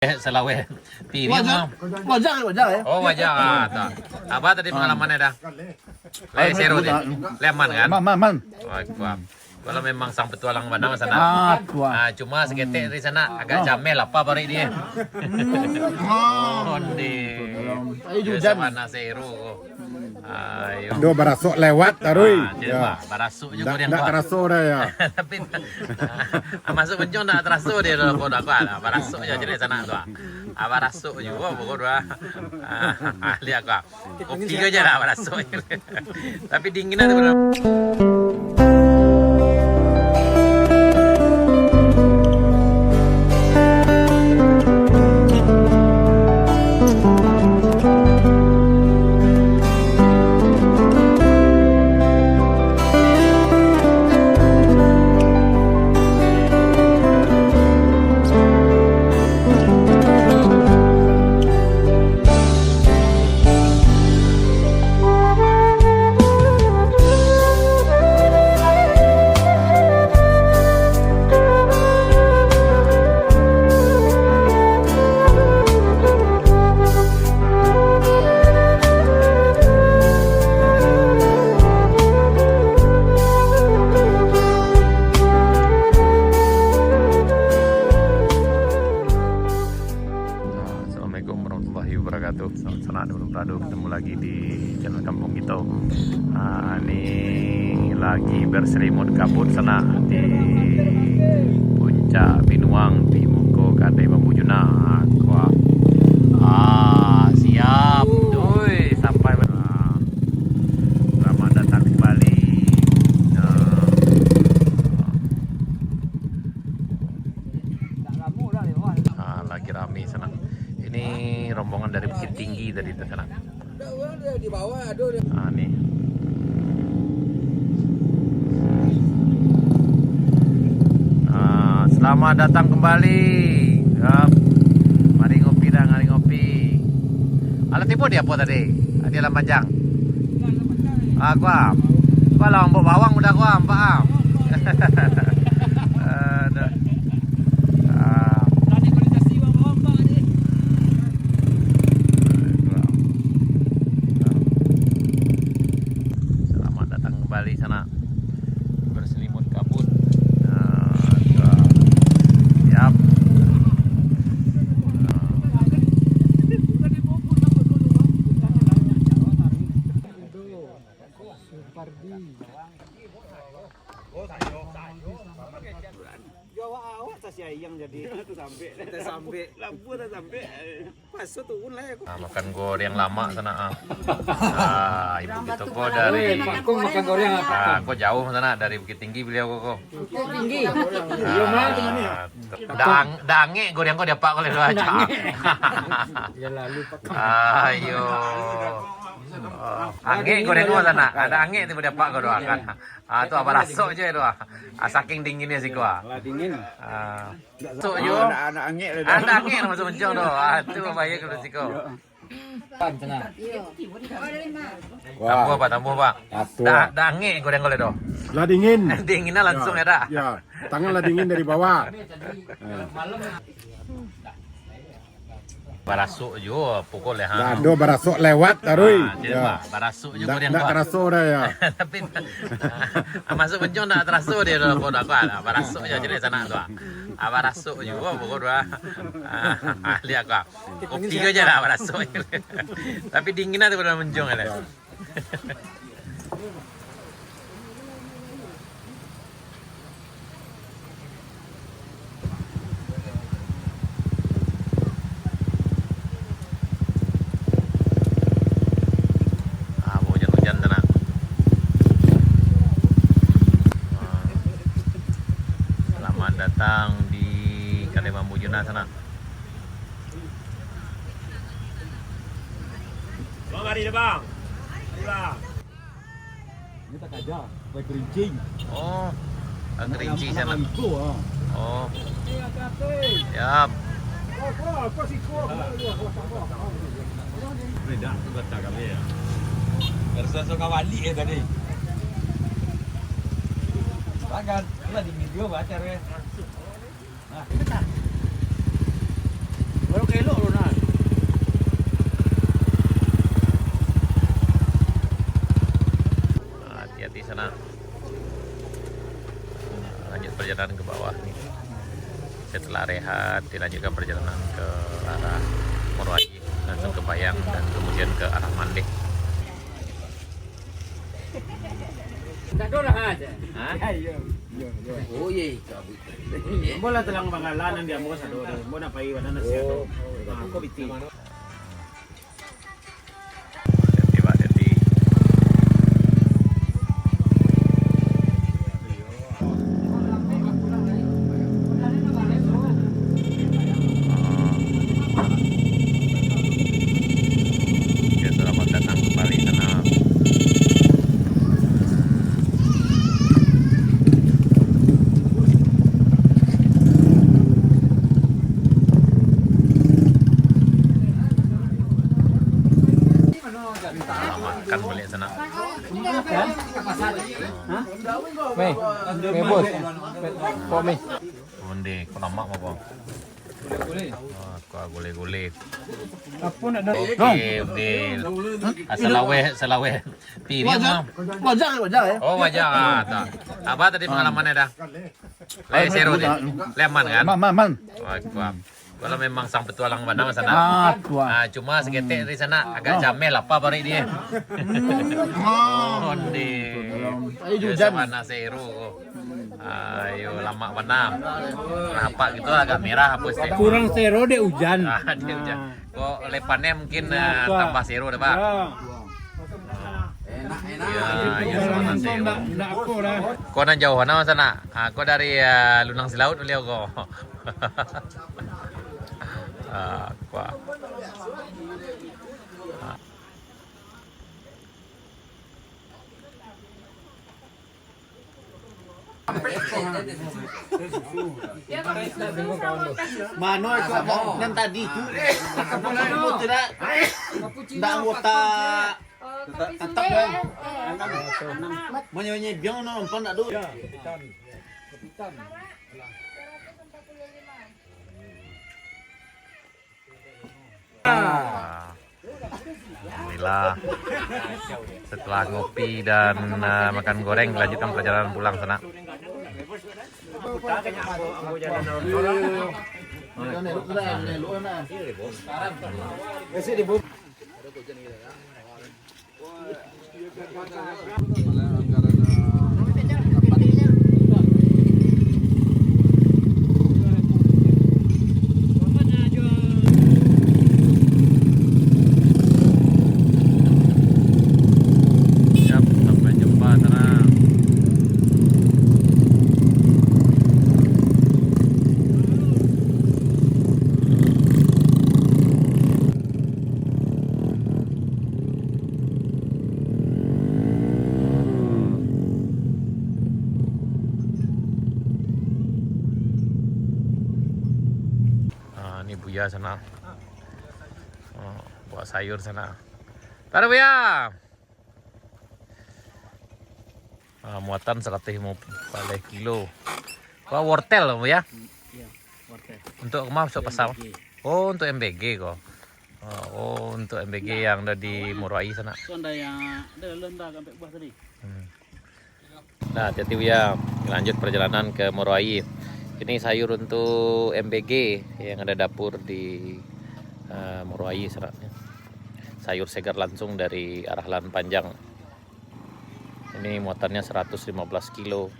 Selawet TV Wajar, mau. wajar ya. Oh wajar tak. Apa tadi pengalamannya dah? Lai seru dia. Leman kan? Man. Wah, kuat. Kalau memang sang petualang mana sana. Cuma seketik di sana agak jamel apa balik dia. Onde. Ayo hujan. Mana seru. Ayo. Do barasok lewat tarui. Barasuk juga dia. Ndak terasa dah ya. Tapi masuk pencong nak terasa dia dalam kodak aku ada barasuk je jadi sana tu. Barasuk juga pokok dua. Ahli aku. Kopi aja dah barasuk. Tapi dinginan tu benar. Selamat senang beradu ketemu lagi di channel kampung kita. Ini lagi berselimut kabut sana di puncak Binuang di Muko Kadai Bambu Juna. Siap, doi sampai selamat datang kembali. Lagi rame sana. Ini rombongan dari Bukit Tinggi tadi ke sana. Di bawah ada. Nih. Selamat datang kembali. Mari ngopi dah, mari ngopi. Alat tipu dia apa tadi? Dia lam panjang. Gua. Gua lombok bawang udah gua, paham. Kembali sana berselimut kabut. Siap. Makan goreng lama sana. Ibu gitu kok dari Makan goreng apa? kok jauh sana dari Bukit Tinggi beliau kok. Tinggi. Dange goreng kok dia pak oleh dua aja. Ya lalu Ayo. Angge goreng kok sana. Ada angge tiba dia pak kau doakan. Tu apa rasuk je doa. Saking dinginnya sih gua. dingin. Rasuk yo. Anak angin le. Ada angge masuk mencong doa. Tu bahaya kalau siko. Tambuh pak. Dah angge goreng kau doa. Lah dingin. Dinginnya langsung ya dah. Ya, tangan lah dingin dari bawah. Barasuk juga pukul ya. Dah do barasok lewat tarui. Barasuk juga dia. Ndak terasa dah ya. Tapi masuk pencong nak terasa dia dalam kodak aku ada barasuk je jadi sana tu. Barasuk juga pukul dua. Ahli aku. Kopi aja dah barasuk. Tapi dinginnya tu dalam pencong ada. Datang di Kadai Bambu Juna sana. Bang, mari deh bang. Pulang. Ini tak ada, baik kerincing. Oh, kerinci sana. Oh. Oh, siap. Beda tu kata kami ya. Berasa kawali tadi. Makan, ini dingin juga bacar ya. Nah, setelah rehat dilanjutkan perjalanan ke arah Moroayi, langsung ke Bayang dan kemudian ke arah Mandeh. Oh iya. Bola telang bangalanan dia mo sa do. Mo na paiwan na siya do. Ako biti. Hati-hati Pak, hati. Oke, selamat datang kembali sana. Makan balik sana. Bos. Pomi. Onde, kau nama apa bang? Kau gule-gule. Apa nak dah? Oke, selawe. Piring bang. Wajah ya. Oh wajah, tak. Apa tadi pengalamannya dah? Seru deh. Leman kan? Man. Wah, kuat. Kalau memang sang petualang mana sana. Cuma seketik dari sana agak jamel apa bari dia. Onde. Ayo mana seru. Ayo lama mana. Kenapa gitu agak merah hapus deh. Kurang sero deh hujan. Dia hujan. Kok lepannya mungkin tambah seru deh Pak. Ya, sama seru. Ndak apa dah. Kau nan jauh mana sana? Kau dari Lunang Silaut beliau kau. Kuat. Mano yang tadi itu. Tidak. Tidak anggota. Tetap kan. Menyanyi biang nonton tak dulu. Alhamdulillah setelah ngopi dan makan goreng lanjutkan perjalanan pulang sana. Siap, sampai jumpa sana. Ini Buya sana. Bawa sayur sana. Tada Buya. Muatan 150 kilo. Wah, wortel loh ya. Iya, wortel. Untuk kemana masuk pasar? Oh, untuk MBG kok. Oh, untuk MBG yang ada di Moroayi sana. Sonda yang ada lenda sampai buah tadi. Nah, hati-hati ya. Lanjut perjalanan ke Moroayi. Ini sayur untuk MBG yang ada dapur di Moroayi sana. Sayur segar langsung dari arah Lan Panjang. Ini muatannya 115 kilo.